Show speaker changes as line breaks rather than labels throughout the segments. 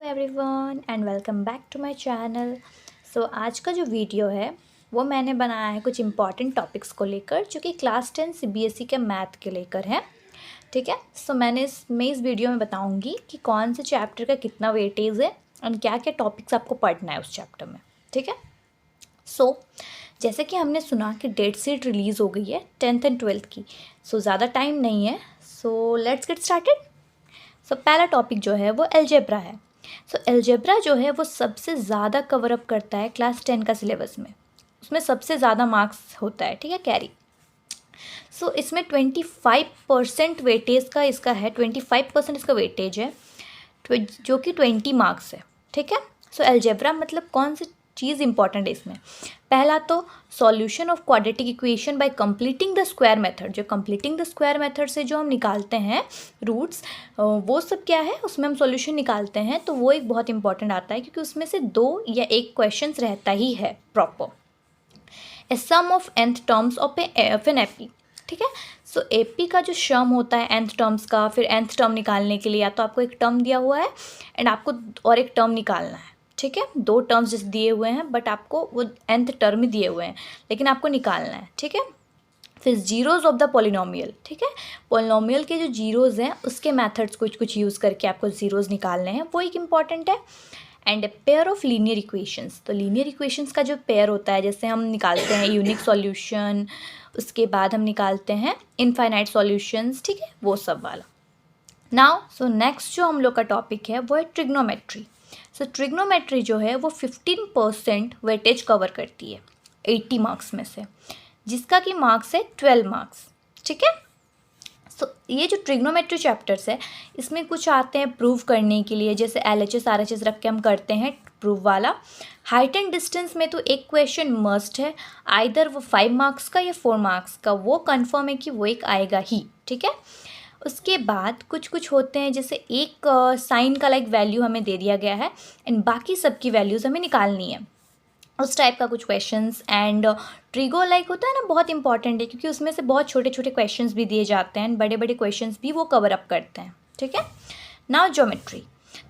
Everyone and welcome back to my channel. आज का जो वीडियो है वो मैंने बनाया है कुछ इंपॉर्टेंट टॉपिक्स को लेकर जो कि क्लास 10 सीबीएसई के मैथ के लेकर हैं। ठीक है। मैंने इस वीडियो में बताऊंगी कि कौन से चैप्टर का कितना वेटेज है और क्या क्या टॉपिक्स आपको पढ़ना है उस चैप्टर में। ठीक है। जैसे कि हमने सुना कि डेट शीट रिलीज़ हो गई है 10th एंड 12th की। ज़्यादा टाइम नहीं है। Let's get started. पहला टॉपिक जो है वो अलजेब्रा है। अलजेब्रा जो है वो सबसे ज़्यादा कवर अप करता है क्लास 10 का सिलेबस में। उसमें सबसे ज़्यादा मार्क्स होता है। ठीक है, कैरी। इसमें 25% वेटेज का इसका है, 25% इसका वेटेज है जो कि 20 मार्क्स है। ठीक है। अलजेब्रा मतलब कौन सी चीज़ इंपॉर्टेंट है इसमें। पहला तो solution of quadratic equation by completing the square method. जो कंप्लीटिंग द स्क्वायर मेथड से जो हम निकालते हैं रूट्स, वो सब क्या है, उसमें हम सॉल्यूशन निकालते हैं, तो वो एक बहुत इंपॉर्टेंट आता है क्योंकि उसमें से 2 या 1 क्वेश्चन रहता ही है proper. A sum of nth terms of an AP. ठीक है। एपी का जो सम होता है nth टर्म्स का, फिर nth टर्म निकालने के लिए या तो आपको एक टर्म दिया हुआ है एंड आपको और एक टर्म निकालना है। ठीक है। 2 टर्म्स जैसे दिए हुए हैं बट आपको वो nth टर्म ही दिए हुए हैं लेकिन आपको निकालना है। ठीक है। फिर जीरोज ऑफ द पोलिनोमियल। ठीक है। पोलिनोमियल के जो जीरोज़ हैं उसके मेथड्स कुछ यूज़ करके आपको जीरोज़ निकालने हैं, वो एक इम्पॉर्टेंट है। And a pair of linear equations. तो लीनियर इक्वेशंस का जो पेयर होता है, जैसे हम निकालते हैं यूनिक सॉल्यूशन, उसके बाद हम निकालते हैं इनफाइनाइट सॉल्यूशंस। ठीक है, वो सब वाला। नाउ नेक्स्ट जो हम लोग का टॉपिक है वो है ट्रिग्नोमेट्री। ट्रिग्नोमेट्री जो है वो 15% वेटेज कवर करती है 80 मार्क्स में से, जिसका कि मार्क्स है 12 मार्क्स। ठीक है। ये जो ट्रिग्नोमेट्री चैप्टर्स है इसमें कुछ आते हैं प्रूव करने के लिए, जैसे LHS RHS रख के हम करते हैं प्रूव वाला। हाइट एंड डिस्टेंस में तो एक क्वेश्चन मस्ट है, आइदर वो 5 मार्क्स का या 4 मार्क्स का, वो कंफर्म है कि वो एक आएगा ही। ठीक है। उसके बाद कुछ होते हैं, जैसे एक साइन का लाइक वैल्यू हमें दे दिया गया है एंड बाकी सबकी वैल्यूज़ हमें निकालनी है, उस टाइप का कुछ क्वेश्चंस। एंड ट्रिगो लाइक होता है ना, बहुत इंपॉर्टेंट है क्योंकि उसमें से बहुत छोटे छोटे क्वेश्चंस भी दिए जाते हैं, बड़े बड़े क्वेश्चंस भी वो कवर अप करते हैं। ठीक है। Now geometry.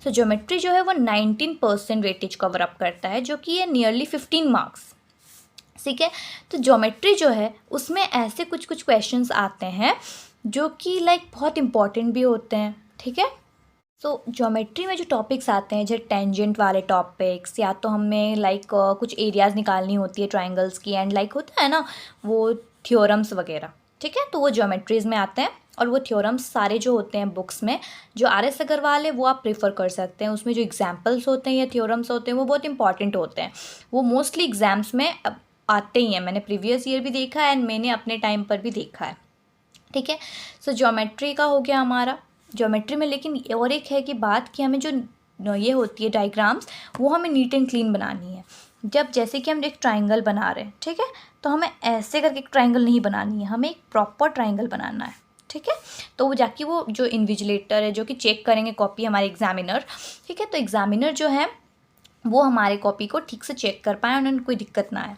ज्योमेट्री जो है वो 19% वेटेज कवर अप करता है, जो कि ये नियरली 15 मार्क्स। ठीक है। ज्योमेट्री जो है उसमें ऐसे कुछ क्वेश्चंस आते हैं जो कि लाइक बहुत इंपॉर्टेंट भी होते हैं। ठीक है। ज्योमेट्री में जो टॉपिक्स आते हैं जैसे टेंजेंट वाले टॉपिक्स, या तो हमें लाइक कुछ एरियाज़ निकालनी होती है ट्राइंगल्स की, एंड लाइक होता है ना वो थ्योरम्स वगैरह। ठीक है। तो वो ज्योमेट्रीज़ में आते हैं और वो थ्योरम्स सारे जो होते हैं बुक्स में, जो RS अग्रवाल है वो आप प्रेफर कर सकते हैं। उसमें जो एग्जाम्पल्स होते हैं या थ्योरम्स होते हैं वो बहुत इंपॉर्टेंट होते हैं, वो मोस्टली एग्ज़ाम्स में आते ही हैं। मैंने प्रीवियस ईयर भी देखा है एंड मैंने अपने टाइम पर भी देखा है। ठीक है। ज्योमेट्री का हो गया हमारा। ज्योमेट्री में लेकिन और एक है कि बात कि हमें जो ये होती है डायग्राम्स, वो हमें नीट एंड क्लीन बनानी है। जब जैसे कि हम एक ट्राइंगल बना रहे हैं, ठीक है, तो हमें ऐसे करके एक ट्राइंगल नहीं बनानी है, हमें एक प्रॉपर ट्राइंगल बनाना है। ठीक है। तो वो जाके वो जो इन्विजिलेटर है जो कि चेक करेंगे कॉपी, हमारे एग्जामिनर। ठीक है। तो एग्जामिनर जो है वो हमारे कॉपी को ठीक से चेक कर पाए, उन्हें कोई दिक्कत ना आए।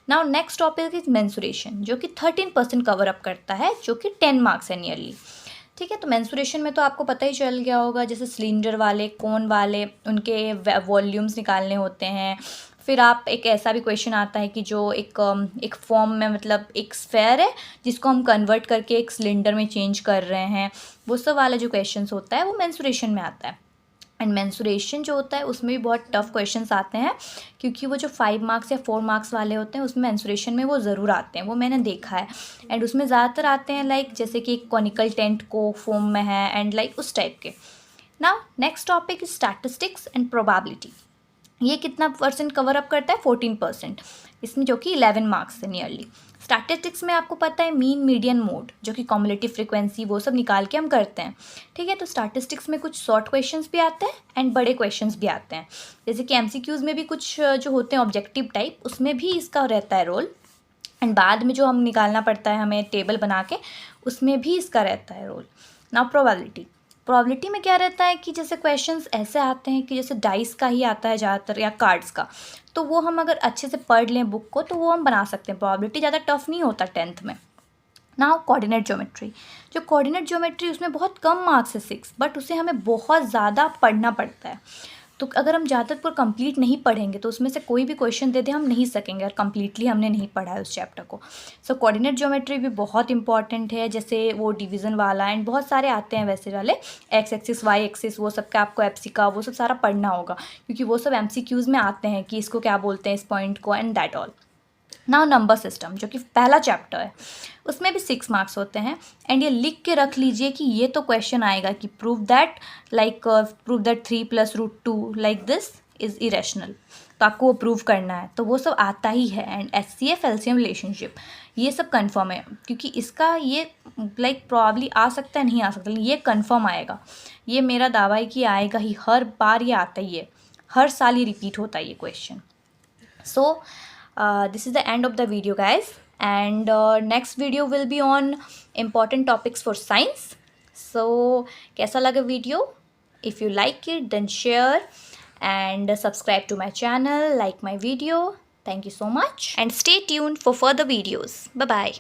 Now next topic is mensuration, जो कि 13% कवर अप करता है, जो कि 10 मार्क्स है नियरली। ठीक है। तो मेंसुरेशन में तो आपको पता ही चल गया होगा, जैसे सिलेंडर वाले, कोन वाले, उनके वॉल्यूम्स निकालने होते हैं। फिर आप एक ऐसा भी क्वेश्चन आता है कि जो एक फॉर्म में, मतलब एक स्फेयर है जिसको हम कन्वर्ट करके एक सिलेंडर में चेंज कर रहे हैं, वो सब वाला जो क्वेश्चन होता है वो मेंसुरेशन में आता है। एंड मेंसुरेशन जो होता है उसमें भी बहुत टफ क्वेश्चंस आते हैं, क्योंकि वो जो 5 मार्क्स या 4 मार्क्स वाले होते हैं उसमें मेंसुरेशन में वो ज़रूर आते हैं, वो मैंने देखा है। एंड उसमें ज़्यादातर आते हैं लाइक जैसे कि कॉनिकल टेंट को फॉर्म में है एंड लाइक उस टाइप के। Now next topic is statistics and probability. ये कितना परसेंट कवर अप करता है? 14%, इसमें जो कि 11 मार्क्स है नियरली। स्टैटिस्टिक्स में आपको पता है मीन, मीडियन, मोड, जो कि कॉम्युलेटिव फ्रीक्वेंसी, वो सब निकाल के हम करते हैं। ठीक है। तो स्टैटिस्टिक्स में कुछ शॉर्ट क्वेश्चंस भी आते हैं एंड बड़े क्वेश्चंस भी आते हैं, जैसे कि MCQs में भी कुछ जो होते हैं ऑब्जेक्टिव टाइप, उसमें भी इसका रहता है रोल। एंड बाद में जो हम निकालना पड़ता है हमें टेबल बना के, उसमें भी इसका रहता है रोल। नाउ प्रोबेबिलिटी में क्या रहता है कि जैसे क्वेश्चंस ऐसे आते हैं कि जैसे डाइस का ही आता है ज़्यादातर, या कार्ड्स का, तो वो हम अगर अच्छे से पढ़ लें बुक को तो वो हम बना सकते हैं। प्रोबेबिलिटी ज़्यादा टफ नहीं होता 10th में। Now coordinate geometry. जो कोऑर्डिनेट ज्योमेट्री उसमें बहुत कम मार्क्स है 6, बट उसे हमें बहुत ज़्यादा पढ़ना पड़ता है। तो अगर हम ज़्यादातर पूरा कंप्लीट नहीं पढ़ेंगे तो उसमें से कोई भी क्वेश्चन दे दे हम नहीं सकेंगे और कंप्लीटली हमने नहीं पढ़ा है उस चैप्टर को। सो कोऑर्डिनेट ज्योमेट्री भी बहुत इंपॉर्टेंट है, जैसे वो डिवीज़न वाला एंड बहुत सारे आते हैं वैसे वाले, एक्स एक्सिस वाई एक्सिस, वो सब का आपको एप्सिका वो सब सारा पढ़ना होगा, क्योंकि वो सब MCQs में आते हैं कि इसको क्या बोलते हैं इस पॉइंट को, and that all. Now number system जो कि पहला चैप्टर है, उसमें भी 6 मार्क्स होते हैं। एंड ये लिख के रख लीजिए कि ये तो क्वेश्चन आएगा कि prove that 3 + √2 like this is irrational, तो आपको वो प्रूव करना है, तो वो सब आता ही है। एंड HCF एलसीएम रिलेशनशिप ये सब कंफर्म है, क्योंकि इसका ये प्रॉब्ली आ सकता है नहीं आ सकता, ये कंफर्म आएगा, ये मेरा दावा है कि आएगा ही, हर बार ये आता ही है, हर साल ये रिपीट होता है ये question. So this is the end of the video guys, and next video will be on important topics for science. So कैसा लगा video? If you like it then share and subscribe to my channel, like my video. Thank you so much and stay tuned for further videos. Bye bye.